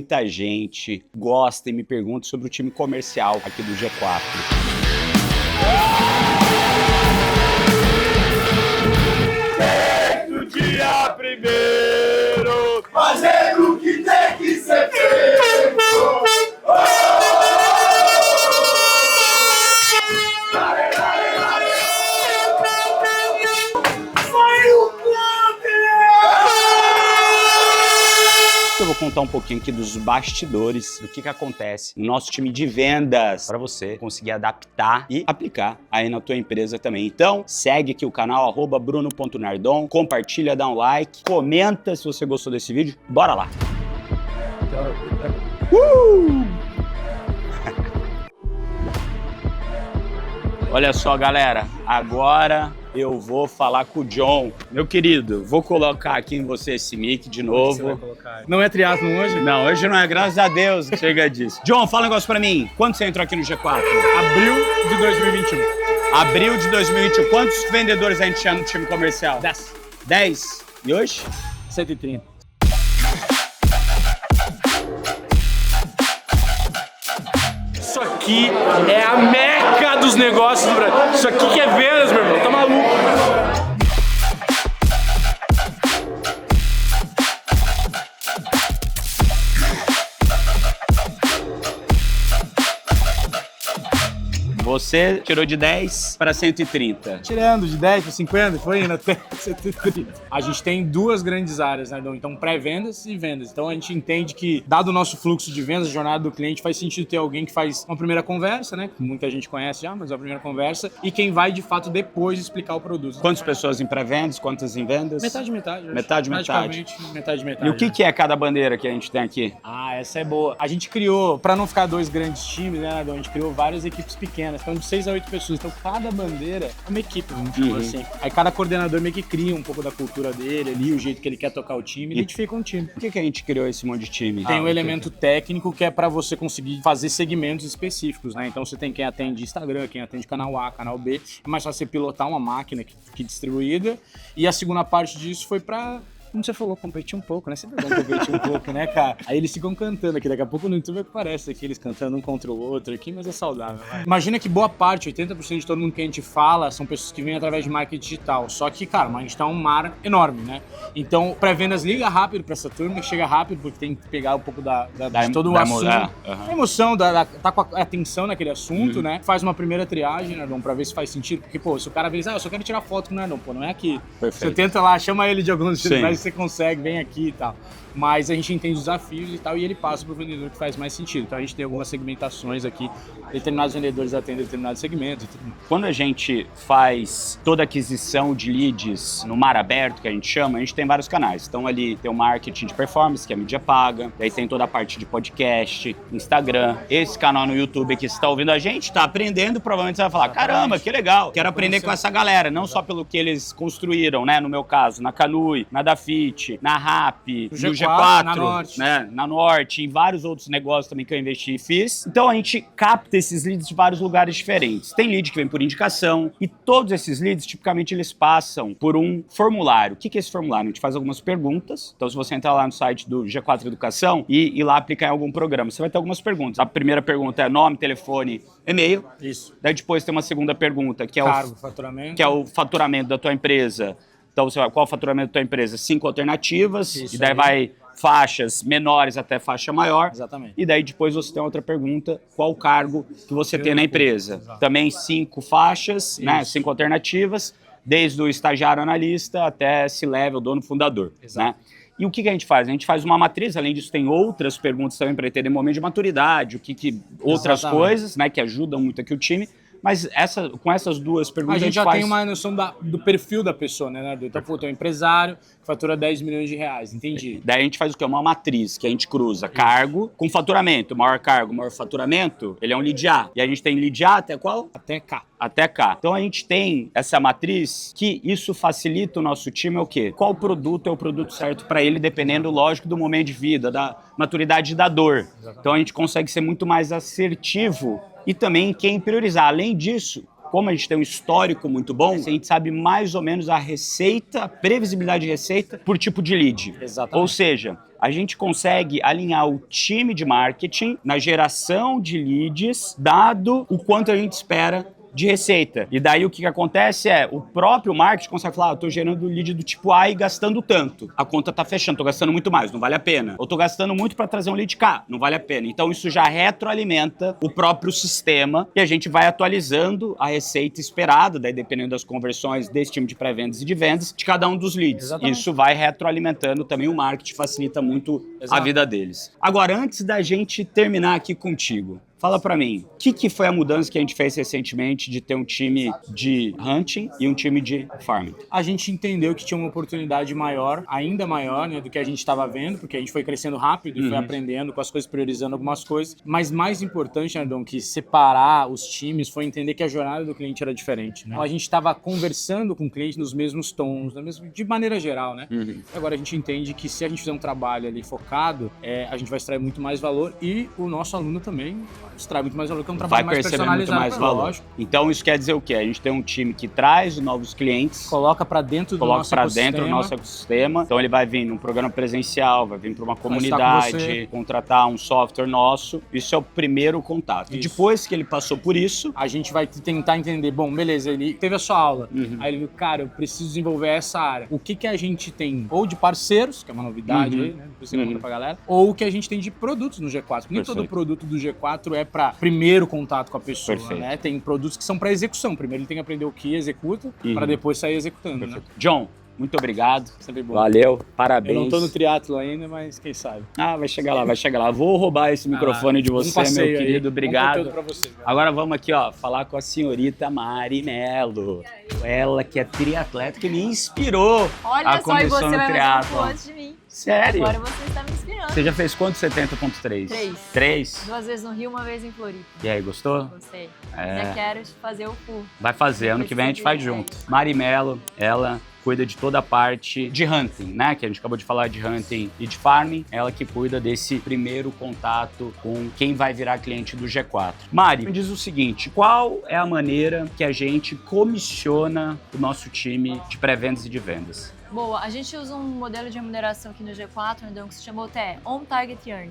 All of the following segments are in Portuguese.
muita gente gosta e me pergunta sobre o time comercial aqui do G4. No dia primeiro, fazendo o que tem que ser feito. Eu vou contar um pouquinho aqui dos bastidores, do que acontece no nosso time de vendas, para você conseguir adaptar e aplicar aí na tua empresa também. Então, segue aqui o canal, @bruno.nardon, compartilha, dá um like, comenta se você gostou desse vídeo. Bora lá! Olha só, galera, agora eu vou falar com o John. Meu querido, vou colocar aqui em você esse mic de novo. Não é triatlon hoje? Não, hoje não é, graças a Deus. Chega disso. John, fala um negócio pra mim. Quando você entrou aqui no G4? Abril de 2021. Abril de 2021. Quantos vendedores a gente tinha no time comercial? 10. 10? E hoje? 130. Isso aqui é a meca dos negócios do Brasil. Isso aqui que é vendas, meu irmão. Tá maluco? Você tirou de 10 para 130. Tirando de 10 para 50, foi indo até 130. A gente tem duas grandes áreas, né, Dom? Então, pré-vendas e vendas. Então, a gente entende que, dado o nosso fluxo de vendas, a jornada do cliente, faz sentido ter alguém que faz uma primeira conversa, né? Que muita gente conhece já, mas é a primeira conversa. E quem vai, de fato, depois explicar o produto. Quantas pessoas em pré-vendas, quantas em vendas? Metade, metade. Metade, metade. Metade, metade. E o que é cada bandeira que a gente tem aqui? Ah, essa é boa. A gente criou, pra não ficar dois grandes times, né, Dom? A gente criou várias equipes pequenas. Então, de 6 a 8 pessoas. Então, cada bandeira é uma equipe, vamos chamar assim. Aí, cada coordenador meio que cria um pouco da cultura dele ali, o jeito que ele quer tocar o time, identifica um time. Por que a gente criou esse monte de time? Tem um elemento técnico que é pra você conseguir fazer segmentos específicos, né? Então, você tem quem atende Instagram, quem atende canal A, canal B. É mais fácil você pilotar uma máquina que distribuída. E a segunda parte disso foi pra... Como você falou, competir um pouco, né? Sempre bom competir um pouco, né, cara? Aí eles ficam cantando aqui. Daqui a pouco no YouTube é que parece aqui, eles cantando um contra o outro aqui, mas é saudável. Vai. Imagina que boa parte, 80% de todo mundo que a gente fala, são pessoas que vêm através de marketing digital. Só que, cara, a gente tá um mar enorme, né? Então, pré-vendas liga rápido pra essa turma, chega rápido, porque tem que pegar um pouco de todo o assunto. A emoção, tá com a atenção naquele assunto, né? Faz uma primeira triagem, né, Dom, pra ver se faz sentido. Porque, pô, se o cara vê, eu só quero tirar foto com o Nardon, pô, não é aqui. Perfeito. Você tenta lá, chama ele de alguns sinais, você consegue, vem aqui e tal. Mas a gente entende os desafios e tal, e ele passa para o vendedor que faz mais sentido. Então a gente tem algumas segmentações aqui, determinados vendedores atendem determinados segmentos e tudo mais. Quando a gente faz toda a aquisição de leads no mar aberto, que a gente chama, a gente tem vários canais. Então ali tem o marketing de performance, que é a mídia paga, daí tem toda a parte de podcast, Instagram, esse canal no YouTube que você está ouvindo a gente, está aprendendo, provavelmente você vai falar, caramba, que legal, quero aprender com essa galera, não só pelo que eles construíram, né, no meu caso, na Canui, na Dafit, na RAP, no G4, na Norte. Né, na Norte, em vários outros negócios também que eu investi e fiz. Então a gente capta esses leads de vários lugares diferentes. Tem lead que vem por indicação e todos esses leads, tipicamente, eles passam por um formulário. O que é esse formulário? A gente faz algumas perguntas. Então se você entrar lá no site do G4 Educação e ir lá aplicar em algum programa, você vai ter algumas perguntas. A primeira pergunta é nome, telefone, e-mail. Isso. Daí depois tem uma segunda pergunta, que é cargo, faturamento. Que é o faturamento da tua empresa. Então, você vai, qual é o faturamento da tua empresa? 5 alternativas, isso, e daí vai faixas menores até faixa maior. Exatamente. E daí depois você tem outra pergunta, qual o cargo que você tem na empresa? Exato. Também 5 faixas, né? 5 alternativas, desde o estagiário analista até C-level, dono fundador. Exato. Né? E o que a gente faz? A gente faz uma matriz, além disso tem outras perguntas também para entender momento de maturidade, outras coisas, né, que ajudam muito aqui o time. Mas com essas duas perguntas a gente já tem uma noção do perfil da pessoa, né? Então, pô, tem um empresário que fatura 10 milhões de reais, entendi. Daí a gente faz o quê? Uma matriz, que a gente cruza cargo com faturamento. Maior cargo, maior faturamento, ele é um lead A. E a gente tem lead A até qual? Até K. Até K. Então a gente tem essa matriz que isso facilita o nosso time, é o quê? Qual produto é o produto certo para ele, dependendo, lógico, do momento de vida, da maturidade da dor. Exatamente. Então a gente consegue ser muito mais assertivo e também quem priorizar. Além disso, como a gente tem um histórico muito bom, a gente sabe mais ou menos a receita, a previsibilidade de receita por tipo de lead. Exatamente. Ou seja, a gente consegue alinhar o time de marketing na geração de leads, dado o quanto a gente espera de receita. E daí o que acontece é, o próprio marketing consegue falar, eu tô gerando lead do tipo A e gastando tanto. A conta tá fechando, tô gastando muito mais, não vale a pena. Ou tô gastando muito para trazer um lead K, não vale a pena. Então isso já retroalimenta o próprio sistema e a gente vai atualizando a receita esperada, daí dependendo das conversões desse time de pré-vendas e de vendas, de cada um dos leads. Exatamente. Isso vai retroalimentando também o marketing, facilita muito a vida deles. Agora, antes da gente terminar aqui contigo, fala pra mim, o que foi a mudança que a gente fez recentemente de ter um time de hunting e um time de farming? A gente entendeu que tinha uma oportunidade maior, ainda maior, né, do que a gente estava vendo, porque a gente foi crescendo rápido e foi aprendendo com as coisas, priorizando algumas coisas. Mas mais importante, né, Dom, que separar os times foi entender que a jornada do cliente era diferente, né? A gente estava conversando com o cliente nos mesmos tons, de maneira geral, né? Agora a gente entende que se a gente fizer um trabalho ali focado, a gente vai extrair muito mais valor e o nosso aluno também extrai muito mais valor, que é um trabalho mais personalizado. Muito mais valor. Lógico. Então isso quer dizer o quê? A gente tem um time que traz novos clientes, coloca para dentro do nosso ecossistema. Então ele vai vir num programa presencial, vai vir para uma comunidade, contratar um software nosso. Isso é o primeiro contato. Isso. Depois que ele passou por isso, a gente vai tentar entender, bom, beleza, ele teve a sua aula. Aí ele viu, cara, eu preciso desenvolver essa área. O que a gente tem ou de parceiros, que é uma novidade aí, né? Por isso que conta pra galera, ou o que a gente tem de produtos no G4. Nem todo produto do G4 é para primeiro contato com a pessoa, né? Tem produtos que são para execução. Primeiro ele tem que aprender o que executa para depois sair executando, né? John, muito obrigado. Sempre bom. Valeu, parabéns. Eu não tô no triatlo ainda, mas quem sabe. Ah, vai chegar lá, vai chegar lá. Vou roubar esse microfone de você, meu querido. Obrigado. Pra você, agora vamos aqui, ó, falar com a senhorita Mari Mello. Ela que é triatleta, que me inspirou a começar no triatlo. Antes de mim. Sério? Agora você está me inspirando. Você já fez quanto 70.3? 3. 3? 2 vezes no Rio, 1 vez em Floripa. E aí, gostou? Gostei. Já quero fazer o full. Vai fazer, ano que vem a gente faz junto. Mari Mello, ela cuida de toda a parte de hunting, né? Que a gente acabou de falar de hunting e de farming. Ela que cuida desse primeiro contato com quem vai virar cliente do G4. Mari, me diz o seguinte, qual é a maneira que a gente comissiona o nosso time de pré-vendas e de vendas? Boa, a gente usa um modelo de remuneração aqui no G4, então, que se chama OTE, On Target Earning.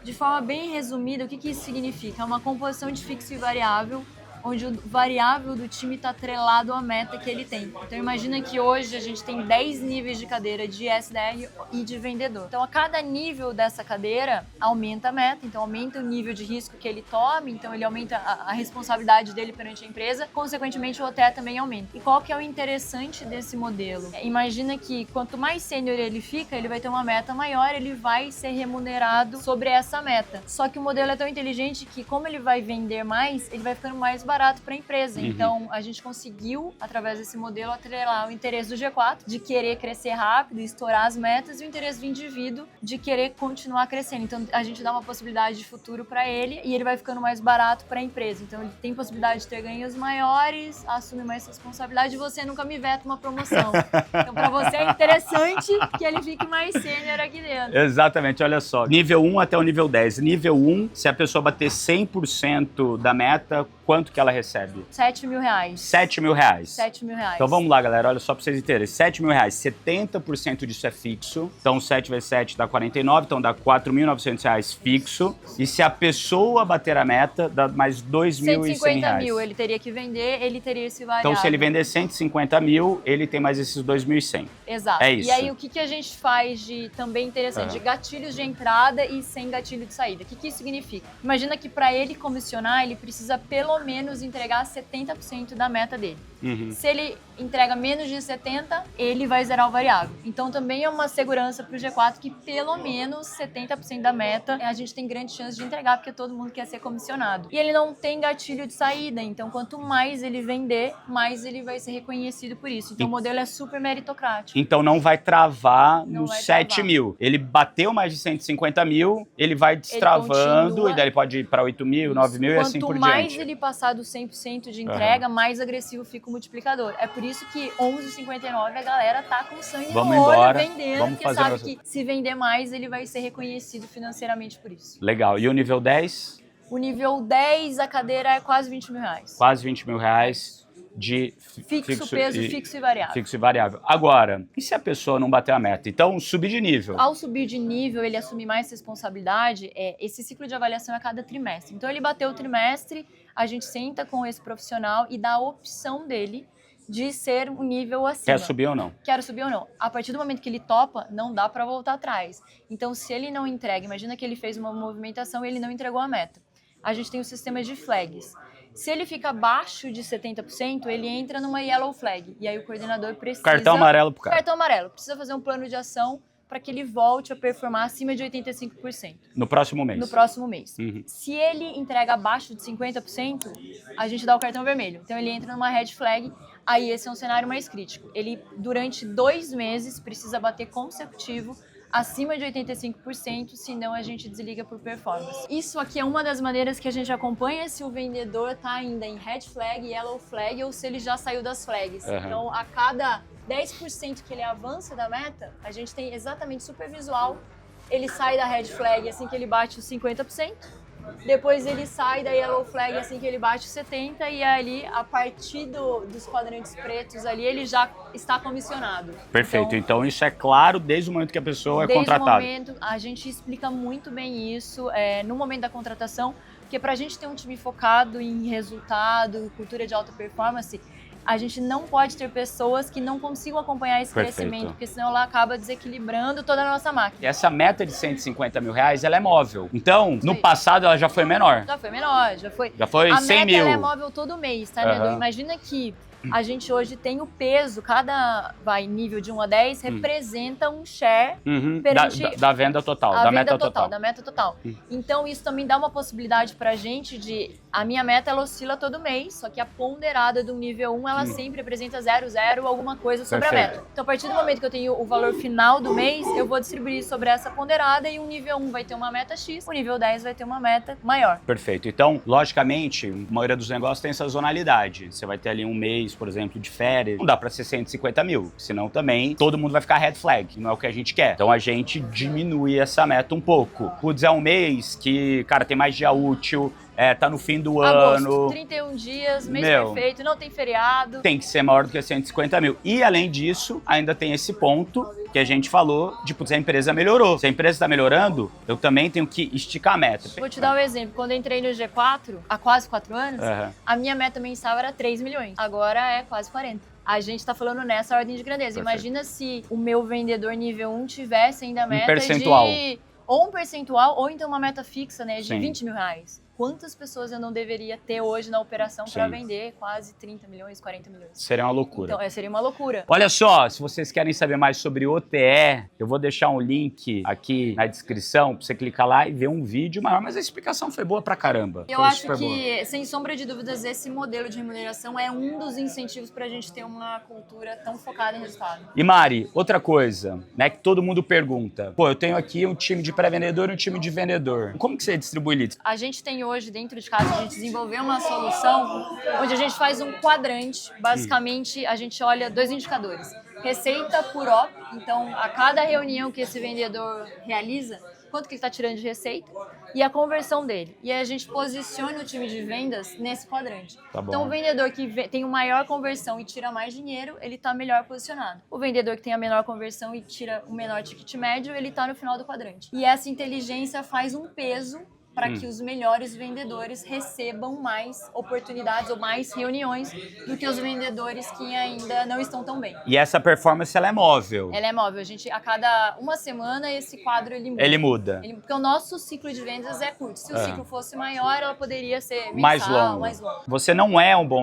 De forma bem resumida, o que isso significa? É uma composição de fixo e variável, onde o variável do time está atrelado à meta que ele tem. Então imagina que hoje a gente tem 10 níveis de cadeira de SDR e de vendedor. Então a cada nível dessa cadeira aumenta a meta, então aumenta o nível de risco que ele toma, então ele aumenta a responsabilidade dele perante a empresa, consequentemente o OTE também aumenta. E qual que é o interessante desse modelo? Imagina que quanto mais sênior ele fica, ele vai ter uma meta maior, ele vai ser remunerado sobre essa meta. Só que o modelo é tão inteligente que como ele vai vender mais, ele vai ficando mais barato para a empresa. Então, a gente conseguiu, através desse modelo, atrelar o interesse do G4 de querer crescer rápido e estourar as metas e o interesse do indivíduo de querer continuar crescendo. Então, a gente dá uma possibilidade de futuro para ele e ele vai ficando mais barato para a empresa. Então, ele tem possibilidade de ter ganhos maiores, assume mais responsabilidade e você nunca me veta uma promoção. Então, para você é interessante que ele fique mais sênior aqui dentro. Exatamente, olha só. Nível 1 até o nível 10. Nível 1, se a pessoa bater 100% da meta, quanto que ela recebe? 7 mil reais. 7 mil reais. 7 mil reais. Então vamos lá, galera. Olha só pra vocês entenderem. 7 mil reais, 70% disso é fixo. Então 7 vezes 7 dá 49, então dá 4.900 reais fixo. E se a pessoa bater a meta, dá mais 2.100 reais. 150 mil ele teria que vender, ele teria esse variável. Então se ele vender 150 mil, ele tem mais esses 2.100. Exato. É isso. E aí o que a gente faz de também interessante, de gatilhos de entrada e sem gatilho de saída. O que isso significa? Imagina que para ele comissionar, ele precisa pelo menos entregar 70% da meta dele. Se ele entrega menos de 70, ele vai zerar o variável. Então também é uma segurança para o G4 que pelo menos 70% da meta a gente tem grande chance de entregar, porque todo mundo quer ser comissionado. E ele não tem gatilho de saída, então quanto mais ele vender, mais ele vai ser reconhecido por isso. Então o modelo é super meritocrático. Então não vai travar nos 7 mil. Ele bateu mais de 150 mil, ele vai destravando, e daí ele pode ir para 8 mil, 9 mil e assim por diante. Quanto mais ele passar do 100% de entrega, mais agressivo fica o multiplicador. É por isso que 11,59 a galera tá com sangue no olho vendendo, porque sabe que se vender mais, ele vai ser reconhecido financeiramente por isso. Legal. E o nível 10? O nível 10, a cadeira é quase 20 mil reais. Quase 20 mil reais de Fixo, peso, fixo e variável. Fixo e variável. Agora, e se a pessoa não bater a meta? Então, subir de nível. Ao subir de nível, ele assumir mais responsabilidade, esse ciclo de avaliação é a cada trimestre. Então, ele bateu o trimestre, a gente senta com esse profissional e dá a opção dele de ser um nível acima. Quer subir ou não? Quero subir ou não. A partir do momento que ele topa, não dá para voltar atrás. Então, se ele não entrega, imagina que ele fez uma movimentação e ele não entregou a meta. A gente tem o sistema de flags. Se ele fica abaixo de 70%, ele entra numa yellow flag. E aí o coordenador precisa... Cartão amarelo pro cara. Cartão amarelo. Precisa fazer um plano de ação para que ele volte a performar acima de 85%. No próximo mês. No próximo mês. Uhum. Se ele entrega abaixo de 50%, a gente dá o cartão vermelho. Então ele entra numa red flag, aí esse é um cenário mais crítico. Ele, durante 2 meses, precisa bater consecutivo acima de 85%, senão a gente desliga por performance. Isso aqui é uma das maneiras que a gente acompanha se o vendedor está ainda em red flag, yellow flag ou se ele já saiu das flags. Uhum. Então, a cada 10% que ele avança da meta, a gente tem exatamente super visual. Ele sai da red flag assim que ele bate os 50%. Depois ele sai da yellow flag assim que ele bate 70% e ali, a partir dos quadrantes pretos ali, ele já está comissionado. Perfeito. Então isso é claro desde o momento que a pessoa é desde contratada. Desde o momento, a gente explica muito bem isso no momento da contratação, porque para a gente ter um time focado em resultado, cultura de alta performance, a gente não pode ter pessoas que não consigam acompanhar esse crescimento, porque senão ela acaba desequilibrando toda a nossa máquina. Essa meta de 150 mil reais, ela é móvel. Então, no passado, ela já foi menor. Já foi menor, já foi 100 mil. A meta ela é móvel todo mês, tá, Edu? Imagina que a gente hoje tem o peso, cada nível de 1 a 10 representa um share perante da venda total, da meta total. Da meta total. Então isso também dá uma possibilidade pra gente de... A minha meta, ela oscila todo mês, só que a ponderada do nível 1, ela sempre representa 0,0 alguma coisa sobre a meta. Então a partir do momento que eu tenho o valor final do mês, eu vou distribuir sobre essa ponderada e o nível 1 vai ter uma meta X, o nível 10 vai ter uma meta maior. Perfeito. Então, logicamente, a maioria dos negócios tem sazonalidade. Você vai ter ali um mês, por exemplo, de férias, não dá para ser 150 mil, senão também todo mundo vai ficar red flag, não é o que a gente quer. Então a gente diminui essa meta um pouco. Putz, é um mês que, cara, tem mais dia útil, tá no fim do ano. 31 dias, mês perfeito, não tem feriado. Tem que ser maior do que 150 mil. E além disso, ainda tem esse ponto que a gente falou de, putz, a empresa melhorou. Se a empresa está melhorando, eu também tenho que esticar a meta. Vou te dar um exemplo. Quando eu entrei no G4, há quase 4 anos, a minha meta mensal era 3 milhões. Agora é quase 40. A gente tá falando nessa ordem de grandeza. Perfeito. Imagina se o meu vendedor nível 1 tivesse ainda a meta percentual. Ou um percentual, ou então uma meta fixa, né, de Sim. 20 mil reais. Quantas pessoas eu não deveria ter hoje na operação para vender quase 30 milhões, 40 milhões? Seria uma loucura. Então, seria uma loucura. Olha só, se vocês querem saber mais sobre OTE, eu vou deixar um link aqui na descrição para você clicar lá e ver um vídeo maior, mas a explicação foi boa pra caramba. Eu acho que, sem sombra de dúvidas, esse modelo de remuneração é um dos incentivos para a gente ter uma cultura tão focada em resultado. E Mari, outra coisa, né, que todo mundo pergunta. Pô, eu tenho aqui um time de pré-vendedor e um time de vendedor. Como que você distribui leads? A gente tem hoje, dentro de casa, a gente desenvolveu uma solução onde a gente faz um quadrante. Basicamente, a gente olha 2 indicadores. Receita por op, então a cada reunião que esse vendedor realiza, quanto que ele está tirando de receita e a conversão dele. E aí a gente posiciona o time de vendas nesse quadrante. Tá bom. Então o vendedor que tem uma maior conversão e tira mais dinheiro, ele está melhor posicionado. O vendedor que tem a menor conversão e tira o menor ticket médio, ele está no final do quadrante. E essa inteligência faz um peso para que os melhores vendedores recebam mais oportunidades ou mais reuniões do que os vendedores que ainda não estão tão bem. E essa performance, ela é móvel? Ela é móvel. A gente, a cada uma semana, esse quadro ele muda. Ele muda. Porque o nosso ciclo de vendas é curto. Se o ciclo fosse maior, ela poderia ser mensal, mais longo. Você não é um bom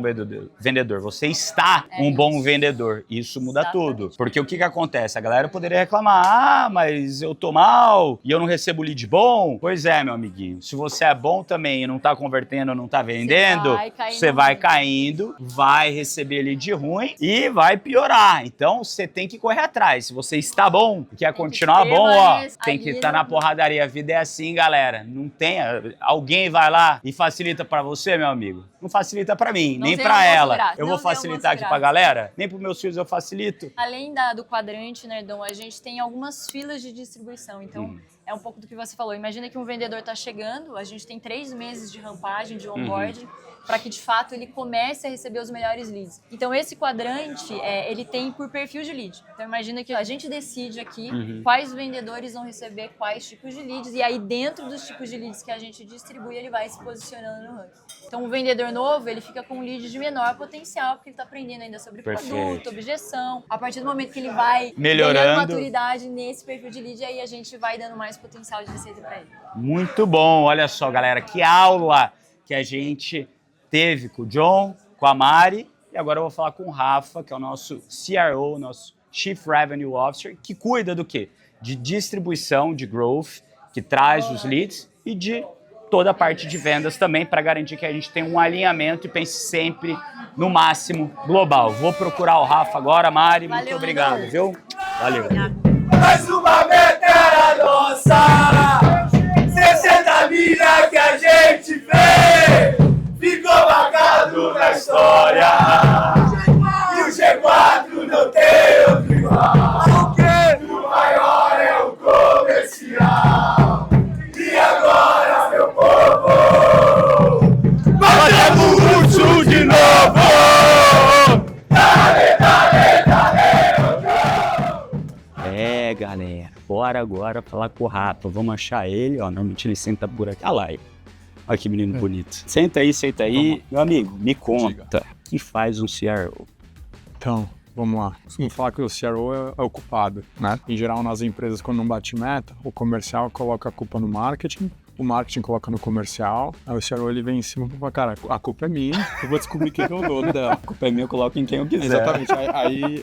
vendedor, você está um bom vendedor. Isso muda tudo. Porque o que acontece? A galera poderia reclamar, mas eu tô mal e eu não recebo lead bom. Pois é, meu amiguinho. Se você é bom também e não tá convertendo, não tá vendendo, você vai caindo, vai receber lead ruim e vai piorar. Então, você tem que correr atrás. Se você está bom, quer continuar bom, ó, tem que estar na porradaria. A vida é assim, galera. Não tem... Alguém vai lá e facilita pra você, meu amigo? Não facilita pra mim, nem pra ela. Eu vou facilitar aqui pra galera? Nem pros meus filhos eu facilito. Além do quadrante, Nerdão, a gente tem algumas filas de distribuição. Então, é um pouco do que você falou. Imagina que um vendedor está chegando, a gente tem 3 meses de rampagem, de onboarding, para que de fato ele comece a receber os melhores leads. Então esse quadrante, ele tem por perfil de lead. Então imagina que a gente decide aqui quais vendedores vão receber quais tipos de leads, e aí dentro dos tipos de leads que a gente distribui, ele vai se posicionando no ranking. Então o vendedor novo, ele fica com um lead de menor potencial, porque ele está aprendendo ainda sobre produto, objeção. A partir do momento que ele vai ganhando maturidade nesse perfil de lead, aí a gente vai dando mais potencial de receita para ele. Muito bom, olha só, galera, que aula que a gente teve com o John, com a Mari, e agora eu vou falar com o Rafa, que é o nosso CRO, nosso Chief Revenue Officer, que cuida do quê? De distribuição, de growth, que traz os leads e de toda a parte de vendas também, para garantir que a gente tem um alinhamento e pense sempre no máximo global. Vou procurar o Rafa agora, Mari, muito obrigado, viu? Valeu. Mais uma meta era nossa, 60 milha que a gente fez. Ficou marcado na história. E o G4 não tem outro igual. O maior é o comercial. E agora, meu povo, batemos o Sul de novo. Dale, dale, dale, Galera, bora agora falar com o Rafa. Vamos achar ele, ó. Normalmente ele senta por aqui. Olha lá. Olha que menino bonito. Senta aí. Meu amigo, me conta. O que faz um CRO? Então, vamos lá. Vamos falar que o CRO é o culpado, né? Em geral, nas empresas, quando não bate meta, o comercial coloca a culpa no marketing, o marketing coloca no comercial, aí o CRO ele vem em cima e fala, cara, a culpa é minha, eu vou descobrir quem que é o dono dela. A culpa é minha, eu coloco em quem eu quiser. Exatamente, aí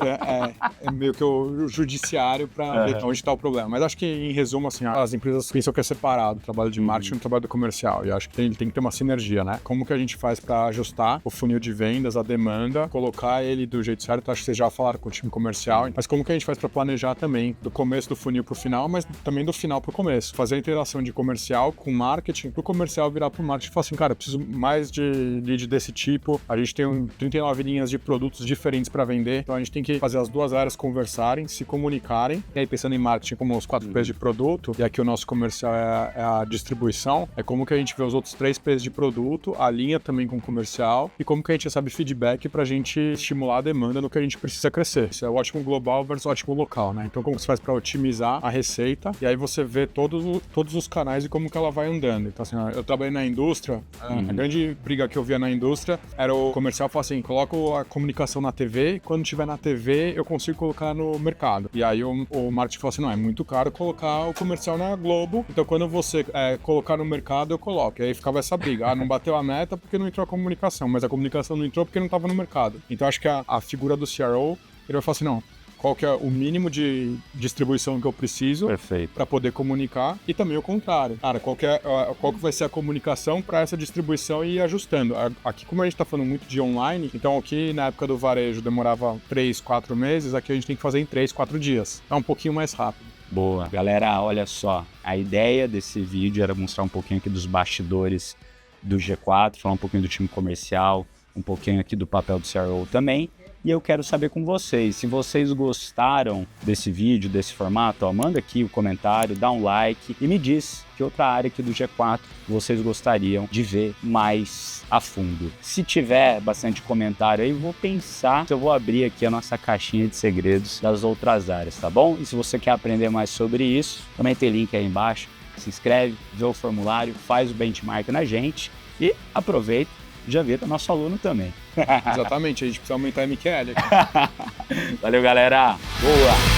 é meio que o judiciário para ver onde está o problema. Mas acho que, em resumo, assim, as empresas pensam que é separado o trabalho de marketing do trabalho do comercial, e acho que tem que ter uma sinergia, né? Como que a gente faz para ajustar o funil de vendas, a demanda, colocar ele do jeito certo? Acho que vocês já falaram com o time comercial, mas como que a gente faz para planejar também, do começo do funil pro final, mas também do final pro começo? Fazer a interação de comercial com marketing, pro comercial virar pro marketing e falar assim, cara, eu preciso mais de lead desse tipo, a gente tem 39 linhas de produtos diferentes para vender, então a gente tem que fazer as duas áreas conversarem, se comunicarem, e aí pensando em marketing como os 4 P's de produto, e aqui o nosso comercial é a distribuição, é como que a gente vê os outros 3 P's de produto, alinha também com o comercial, e como que a gente recebe feedback pra gente estimular a demanda no que a gente precisa crescer. Isso é o ótimo global versus o ótimo local, né? Então como você faz para otimizar a receita, e aí você vê todos os canais e como que ela vai andando. Então assim, eu trabalhei na indústria, a grande briga que eu via na indústria era o comercial falar assim, coloco a comunicação na TV, e quando tiver na TV eu consigo colocar no mercado. E aí o marketing falou assim, não, é muito caro colocar o comercial na Globo, então quando você colocar no mercado eu coloco. E aí ficava essa briga, não bateu a meta porque não entrou a comunicação, mas a comunicação não entrou porque não estava no mercado. Então acho que a figura do CRO, ele vai falar assim, não, qual que é o mínimo de distribuição que eu preciso para poder comunicar, e também o contrário. Cara, qual que vai ser a comunicação para essa distribuição e ir ajustando. Aqui, como a gente está falando muito de online, então aqui na época do varejo demorava 3, 4 meses, aqui a gente tem que fazer em 3, 4 dias. É um pouquinho mais rápido. Boa. Galera, olha só, a ideia desse vídeo era mostrar um pouquinho aqui dos bastidores do G4, falar um pouquinho do time comercial, um pouquinho aqui do papel do CRO também. E eu quero saber com vocês, se vocês gostaram desse vídeo, desse formato, ó, manda aqui o comentário, dá um like e me diz que outra área aqui do G4 vocês gostariam de ver mais a fundo. Se tiver bastante comentário aí, eu vou pensar se eu vou abrir aqui a nossa caixinha de segredos das outras áreas, tá bom? E se você quer aprender mais sobre isso, também tem link aí embaixo, se inscreve, vê o formulário, faz o benchmark na gente e aproveita. Já vira nosso aluno também. Exatamente, a gente precisa aumentar a MQL aqui. Valeu, galera. Boa!